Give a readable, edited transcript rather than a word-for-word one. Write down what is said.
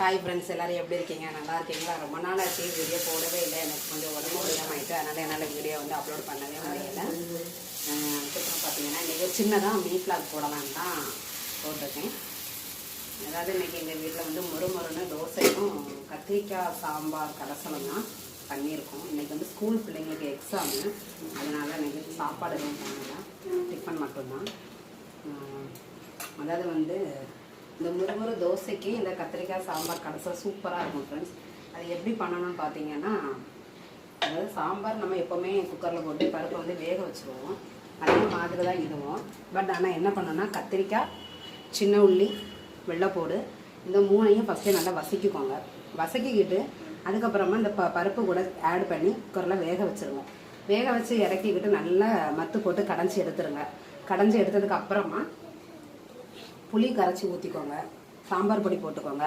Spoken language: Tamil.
ஹாய் ஃப்ரெண்ட்ஸ், எல்லோரும் எப்படி இருக்கீங்க? நல்லா இருக்கீங்களா? ரொம்ப நாள் ஆச்சு வீடியோ போடவே இல்லை. எனக்கு கொஞ்சம் உடம்பு முடியாமல் ஆகிட்டு, அதனால் என்னால் வீடியோ வந்து அப்லோட் பண்ணவே முடியலை. அதுக்கப்புறம் பார்த்தீங்கன்னா இன்றைக்கி சின்னதாக மீ ஃப்ளாக் போடலான்னு தான் போட்டிருக்கேன். அதாவது இன்றைக்கி எங்கள் வீட்டில் வந்து முறுமுறுன்னு தோசையும் கத்திரிக்காய் சாம்பார் கலசலம் தான் பண்ணியிருக்கோம். இன்றைக்கி வந்து ஸ்கூல் பிள்ளைங்களுக்கு எக்ஸாமு, அதனால் இன்றைக்கி சாப்பாடு எதுவும் பண்ணல, டிஃபன் மட்டும்தான். அதாவது வந்து இந்த முறுமுறு தோசைக்கு இந்த கத்திரிக்காய் சாம்பார் கடைசியாக சூப்பராக இருக்கும் ஃப்ரெண்ட்ஸ். அது எப்படி பண்ணணும்னு பார்த்தீங்கன்னா, அதாவது சாம்பார் நம்ம எப்போவுமே குக்கரில் போட்டு பருப்பை வந்து வேக வச்சுருவோம். அதே மாதிரி தான் இதுவும். பட் ஆனால் என்ன பண்ணோன்னா, கத்திரிக்காய், சின்ன உள்ளி, வெள்ளைப்பூடு இந்த மூணையும் ஃபஸ்ட்டு நல்லா வதக்கிக்கோங்க. வதக்கிக்கிட்டு அதுக்கப்புறமா இந்த பருப்பு கூட ஆட் பண்ணி குக்கரில் வேக வச்சுருங்க. வேக வச்சு இறக்கிக்கிட்டு நல்லா மத்து போட்டு கடைஞ்சி எடுத்துருங்க. கடைஞ்சி எடுத்ததுக்கு அப்புறமா புளி கரைச்சி ஊற்றிக்கோங்க. சாம்பார் பொடி போட்டுக்கோங்க.